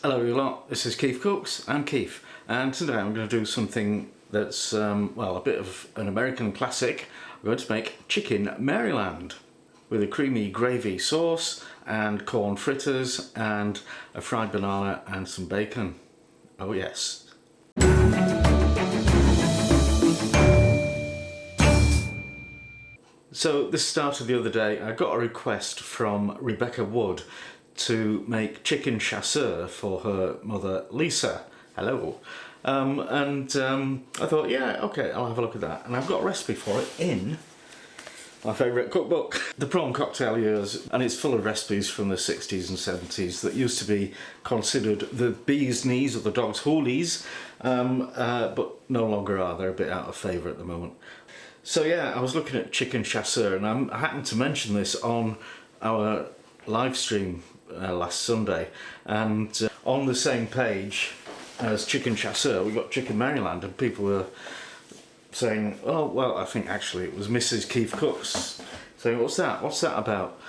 Hello you lot, this is KeefCooks, I'm Keef, and today I'm going to do something that's, well, a bit of an American classic. I'm going to make chicken Maryland with a creamy gravy sauce and corn fritters and a fried banana and some bacon. Oh yes. So this started the other day. I got a request from Rebecca Wood to make chicken chasseur for her mother Lisa. Hello. I thought, yeah, okay, I'll have a look at that. And I've got a recipe for it in my favourite cookbook, the Prawn Cocktail Years, and it's full of recipes from the 60s and 70s that used to be considered the bee's knees or the dog's hoolies, but no longer are. They're a bit out of favour at the moment. So yeah, I was looking at chicken chasseur, and I happened to mention this on our live stream last Sunday, and on the same page as chicken chasseur we got chicken Maryland, and people were saying, oh well, I think actually it was Mrs. KeefCooks saying, what's that about?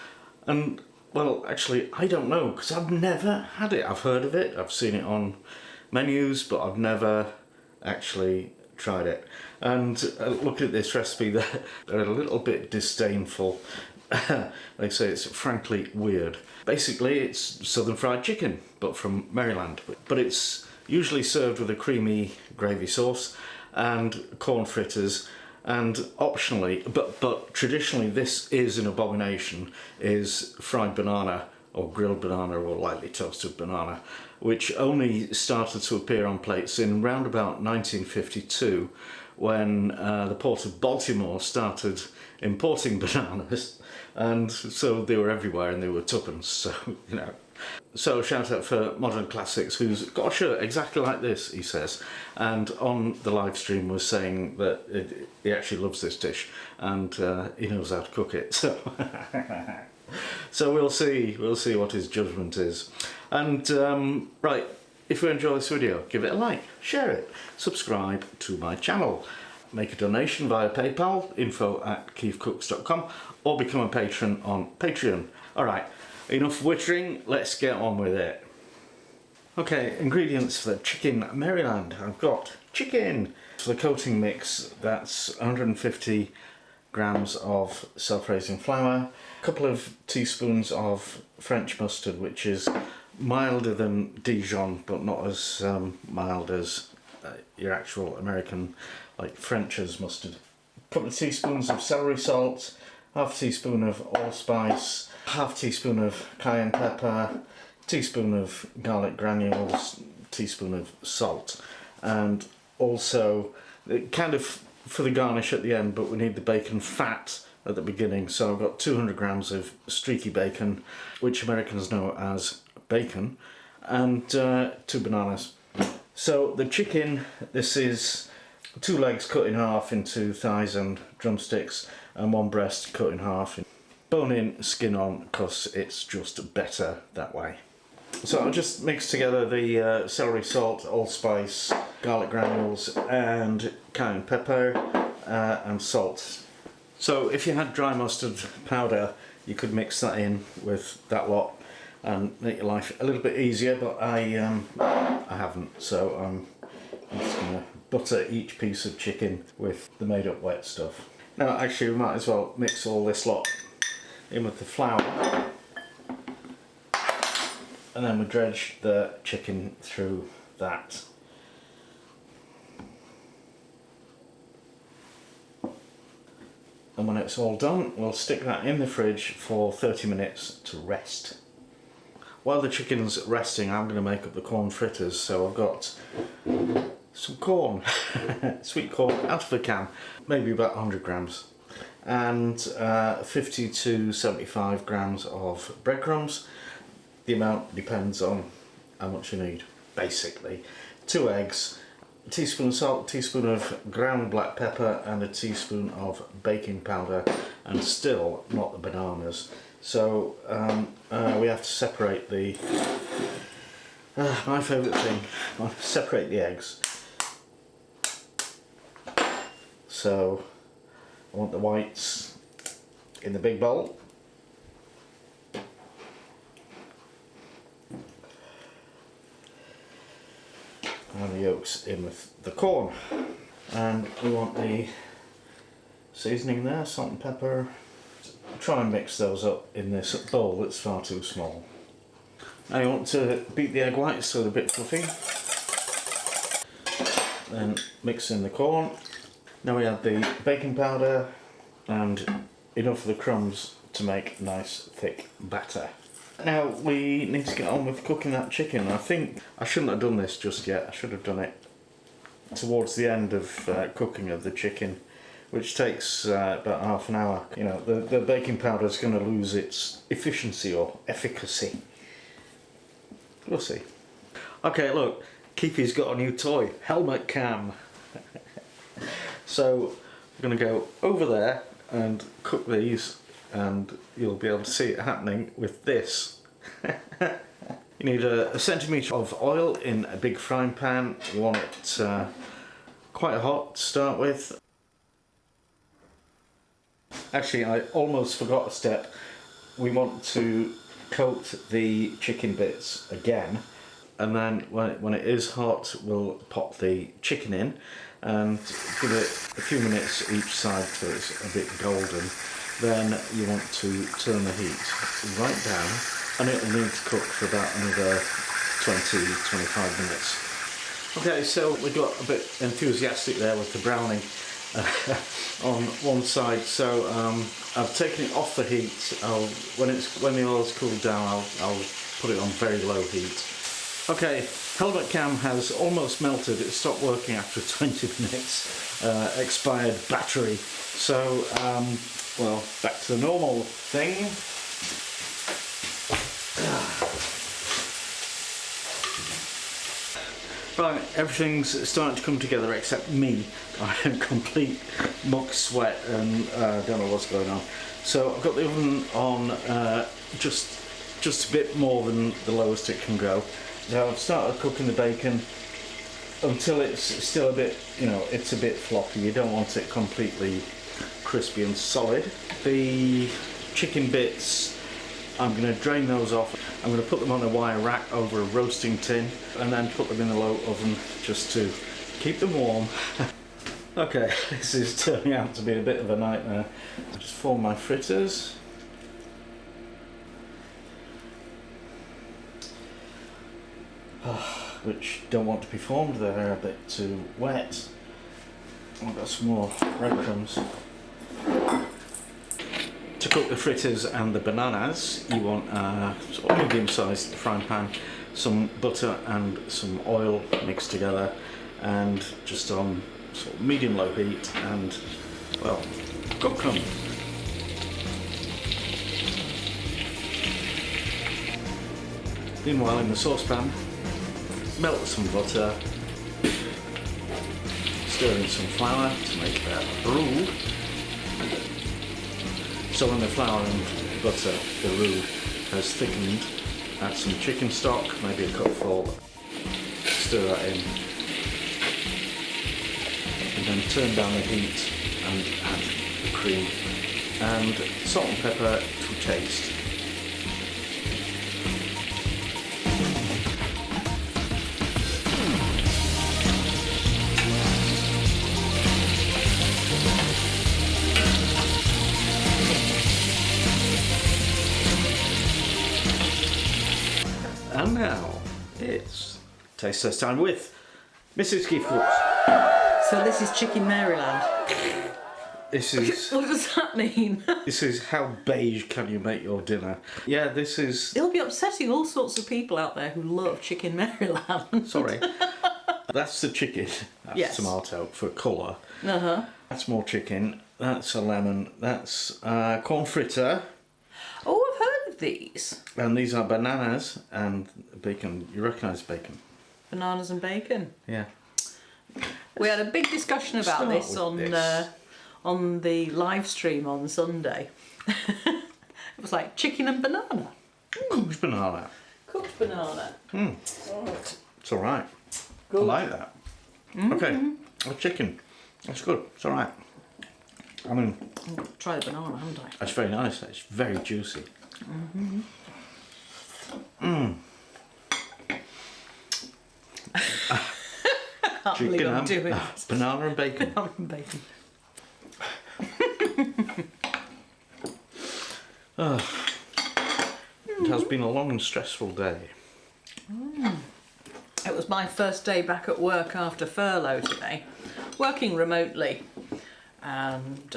And well, actually I don't know, because I've never had it. I've heard of it, I've seen it on menus, but I've never actually tried it. And looking at this recipe, they're a little bit disdainful. They say it's frankly weird. Basically it's southern fried chicken, but from Maryland. But it's usually served with a creamy gravy sauce and corn fritters, and optionally, but traditionally this is an abomination, is fried banana or grilled banana or lightly toasted banana, which only started to appear on plates in round about 1952 when the port of Baltimore started importing bananas, and so they were everywhere and they were tuppence, so you know. So shout out for Modern Classics, who's got a shirt exactly like this, he says, and on the live stream was saying that he actually loves this dish and he knows how to cook it, so so we'll see what his judgment is. And right, if you enjoy this video, give it a like, share it, subscribe to my channel, make a donation via PayPal, info@keefcooks.com, or become a patron on Patreon. Alright, enough wittering, let's get on with it. Okay, ingredients for the chicken Maryland. I've got chicken. For the coating mix, that's 150 grams of self-raising flour, a couple of teaspoons of French mustard, which is milder than Dijon, but not as mild as your actual American, like French's mustard. A couple of teaspoons of celery salt, half a teaspoon of allspice, half a teaspoon of cayenne pepper, teaspoon of garlic granules, teaspoon of salt, and also kind of for the garnish at the end, but we need the bacon fat at the beginning, so I've got 200 grams of streaky bacon, which Americans know as bacon, and 2 bananas. So the chicken, this is 2 legs cut in half into thighs and drumsticks, and 1 breast cut in half. Bone in, skin on, because it's just better that way. So I'll just mix together the celery salt, allspice, garlic granules and cayenne pepper and salt. So if you had dry mustard powder, you could mix that in with that lot and make your life a little bit easier, but I haven't, so I'm just going to butter each piece of chicken with the made up wet stuff. Now actually we might as well mix all this lot in with the flour, and then we dredge the chicken through that. And when it's all done, we'll stick that in the fridge for 30 minutes to rest. While the chicken's resting, I'm going to make up the corn fritters. So I've got some corn, sweet corn out of a can, maybe about 100 grams, and 50 to 75 grams of breadcrumbs. The amount depends on how much you need, basically. 2 eggs, a teaspoon of salt, a teaspoon of ground black pepper, and a teaspoon of baking powder, and still not the bananas. So we have to separate the, my favourite thing, separate the eggs. So I want the whites in the big bowl. and the yolks in with the corn. And we want the seasoning there, salt and pepper. Try and mix those up in this bowl that's far too small. Now you want to beat the egg whites so they're a bit fluffy. Then mix in the corn. Now we add the baking powder and enough of the crumbs to make nice thick batter. Now we need to get on with cooking that chicken. I think I shouldn't have done this just yet. I should have done it towards the end of cooking of the chicken, which takes about half an hour. You know, the baking powder is going to lose its efficiency or efficacy. We'll see. Okay, look, Keefy's got a new toy, helmet cam. So we're going to go over there and cook these, and you'll be able to see it happening with this. You need a centimetre of oil in a big frying pan. You want it quite hot to start with. Actually, I almost forgot a step. We want to coat the chicken bits again, and then when it is hot, we'll pop the chicken in and give it a few minutes each side till it's a bit golden. Then you want to turn the heat right down, and it'll need to cook for about another 20-25 minutes. Okay, so we got a bit enthusiastic there with the browning on one side. So I've taken it off the heat. When the oil's cooled down, I'll put it on very low heat. Okay, helmet cam has almost melted. It stopped working after 20 minutes. Expired battery. So well, back to the normal thing. Right, everything's starting to come together except me. I'm in complete muck sweat and don't know what's going on. So I've got the oven on just a bit more than the lowest it can go. Now I've started cooking the bacon until it's still a bit, you know, it's a bit floppy. You don't want it completely crispy and solid. The chicken bits, I'm going to drain those off. I'm going to put them on a wire rack over a roasting tin and then put them in the low oven just to keep them warm. Okay, this is turning out to be a bit of a nightmare. I just form my fritters. Which don't want to be formed, they're a bit too wet. I've got some more breadcrumbs. To cook the fritters and the bananas, you want a sort of medium-sized frying pan, some butter and some oil mixed together, and just on sort of medium-low heat, and well, cook them. Meanwhile, in the saucepan, melt some butter, stir in some flour to make a roux. So when the flour and butter, the roux, has thickened, add some chicken stock, maybe a cupful, stir that in, and then turn down the heat and add the cream, and salt and pepper to taste. And now it's taste test time with Mrs. KeefCooks. So this is Chicken Maryland. This is. What does that mean? This is how beige can you make your dinner? Yeah, this is. It'll be upsetting all sorts of people out there who love Chicken Maryland. Sorry. That's the chicken. That's yes. Tomato for colour. Uh-huh. That's more chicken. That's a lemon. That's corn fritter. Oh, I've heard of these. And these are bananas and bacon. You recognise bacon? Bananas and bacon. Yeah. We had a big discussion about this on the live stream on Sunday. It was like chicken and banana. Cooked banana. Cooked banana. It's all right. Good. I like that. Mm-hmm. Okay, well, chicken. That's good. It's all right. I mean, I've tried the banana, haven't I? it's very nice. It's very juicy. Mm-hmm. can't believe I'm doing this. Banana and bacon. Banana and bacon. It has been a long and stressful day. It was my first day back at work after furlough today, working remotely. And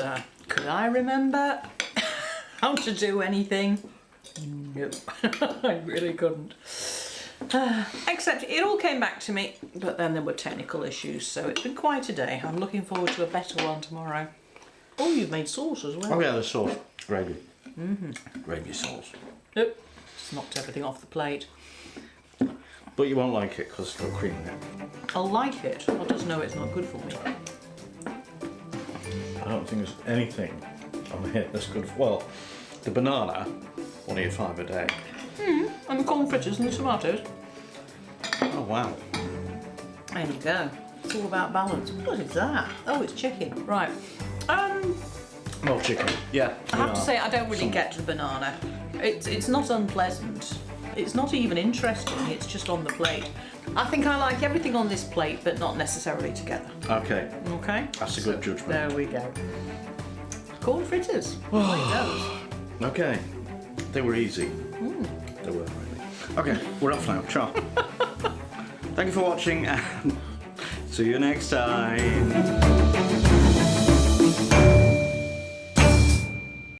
could I remember how to do anything? No, I really couldn't. Except it all came back to me, but then there were technical issues, so it's been quite a day. I'm looking forward to a better one tomorrow. Oh, you've made sauce as well. Oh yeah, the sauce. Gravy. Gravy sauce. Nope, just knocked everything off the plate. But you won't like it because there's no cream in it. I'll like it, I'll just know it's not good for me. I don't think there's anything on here that's good. Well, the banana, 1 eat 5 a day. And the corn fritters and the tomatoes. Oh wow. There you go. It's all about balance. What is that? Oh, it's chicken. Right. Well, chicken. Yeah. I have to say I don't really get the banana. It's not unpleasant. It's not even interesting. It's just on the plate. I think I like everything on this plate, but not necessarily together. Okay. Okay. That's a good judgment. There we go. Corn fritters. Like those. Okay. They were easy. They were really. Okay, we're off now. Ciao. Thank you for watching and see you next time.